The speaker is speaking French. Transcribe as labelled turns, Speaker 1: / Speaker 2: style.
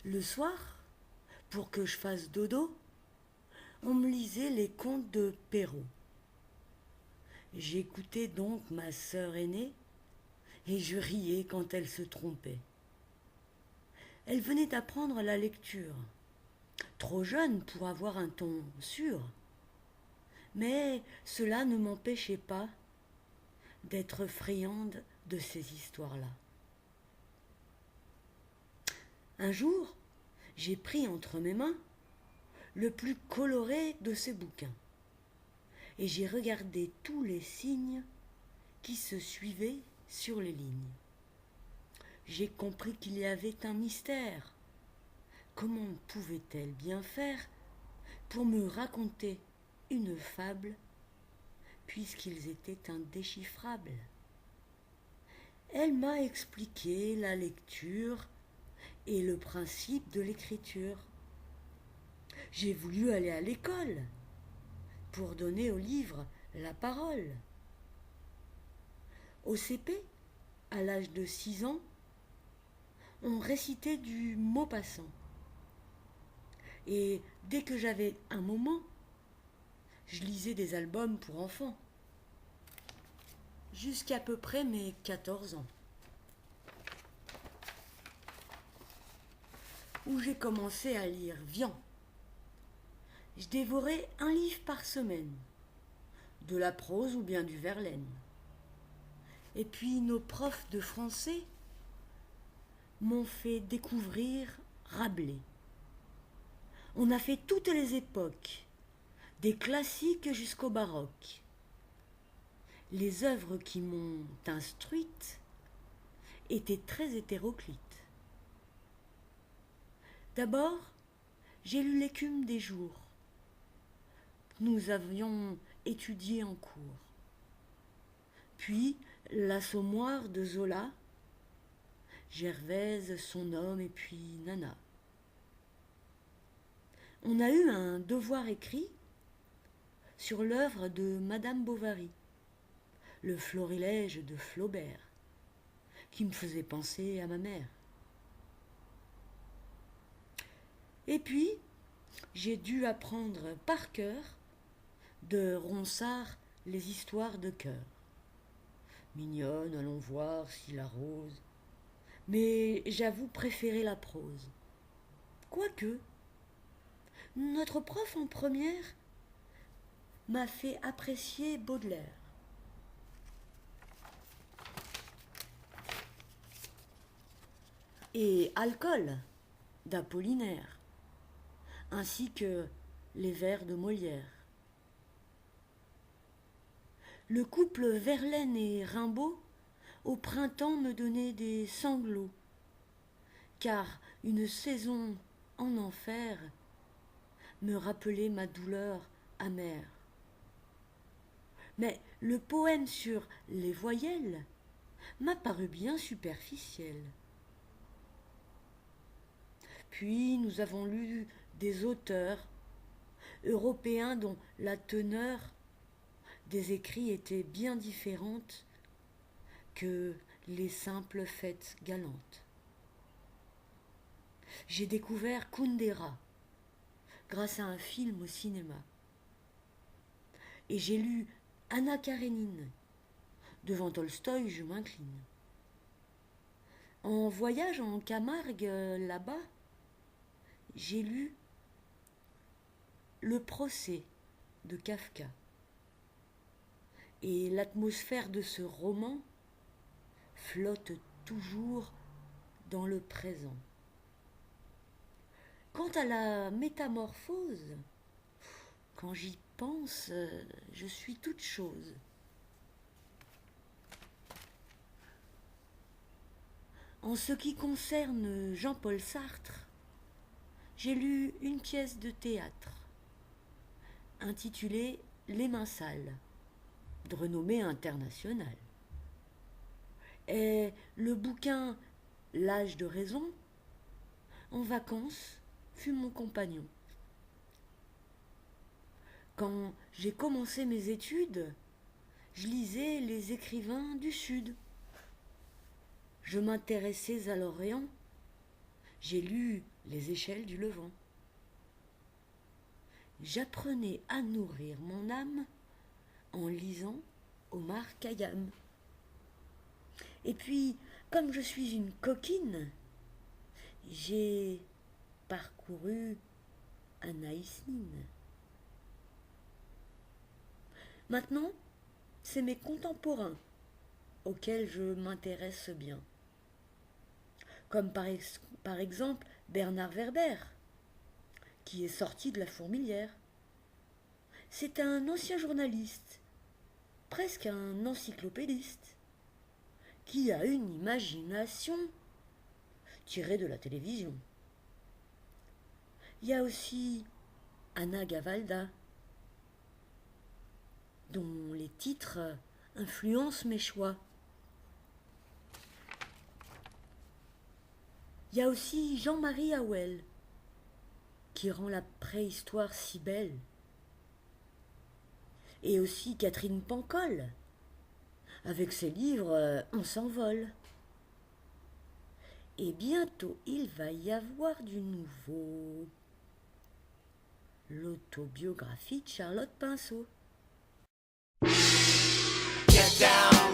Speaker 1: Le soir, pour que je fasse dodo, on me lisait les contes de Perrault. J'écoutais donc ma sœur aînée et je riais quand elle se trompait. Elle venait d'apprendre la lecture, trop jeune pour avoir un ton sûr, mais cela ne m'empêchait pas d'être friande de ces histoires-là. Un jour, j'ai pris entre mes mains le plus coloré de ces bouquins et j'ai regardé tous les signes qui se suivaient sur les lignes. J'ai compris qu'il y avait un mystère. Comment pouvait-elle bien faire pour me raconter une fable puisqu'ils étaient indéchiffrables? Elle m'a expliqué la lecture et le principe de l'écriture. J'ai voulu aller à l'école pour donner au livre la parole. Au CP, à l'âge de 6 ans, on récitait du Maupassant. Et dès que j'avais un moment, je lisais des albums pour enfants. Jusqu'à peu près mes 14 ans. Où j'ai commencé à lire Vian. Je dévorais un livre par semaine, de la prose ou bien du Verlaine. Et puis nos profs de français m'ont fait découvrir Rabelais. On a fait toutes les époques, des classiques jusqu'au baroque. Les œuvres qui m'ont instruite étaient très hétéroclites. D'abord, j'ai lu L'écume des jours. Nous avions étudié en cours. Puis L'Assommoir de Zola, Gervaise, son homme et puis Nana. On a eu un devoir écrit sur l'œuvre de Madame Bovary, le florilège de Flaubert, qui me faisait penser à ma mère. Et puis, j'ai dû apprendre par cœur de Ronsard les histoires de cœur. Mignonne, allons voir si la rose. Mais j'avoue préférer la prose. Quoique, notre prof en première m'a fait apprécier Baudelaire. Et Alcool d'Apollinaire, ainsi que les vers de Molière. Le couple Verlaine et Rimbaud au printemps me donnait des sanglots, car une saison en enfer me rappelait ma douleur amère. Mais le poème sur les voyelles m'a paru bien superficiel. Puis nous avons lu des auteurs européens dont la teneur des écrits était bien différente que les simples fêtes galantes. J'ai découvert Kundera grâce à un film au cinéma. Et j'ai lu Anna Karénine. Devant Tolstoï, je m'incline. En voyage en Camargue, là-bas, j'ai lu Le procès de Kafka. Et l'atmosphère de ce roman flotte toujours dans le présent. Quant à la métamorphose, quand j'y pense, je suis toute chose. En ce qui concerne Jean-Paul Sartre, j'ai lu une pièce de théâtre intitulée Les mains sales, de renommée internationale. Et le bouquin L'âge de raison, en vacances, fut mon compagnon. Quand j'ai commencé mes études, je lisais les écrivains du Sud. Je m'intéressais à l'Orient. j'ai lu Les échelles du Levant. J'apprenais à nourrir mon âme en lisant Omar Khayyam. Et puis, comme je suis une coquine, j'ai parcouru Anaïs Nin. Maintenant, c'est mes contemporains auxquels je m'intéresse bien. Comme par exemple Bernard Werber, qui est sorti de la fourmilière. C'est un ancien journaliste, presque un encyclopédiste, qui a une imagination tirée de la télévision. Il y a aussi Anna Gavalda, dont les titres influencent mes choix. Il y a aussi Jean-Marie Howell, qui rend la préhistoire si belle. Et aussi Catherine Pancol, avec ses livres On s'envole. Et bientôt il va y avoir du nouveau. L'autobiographie de Charlotte Pinceau. Get down.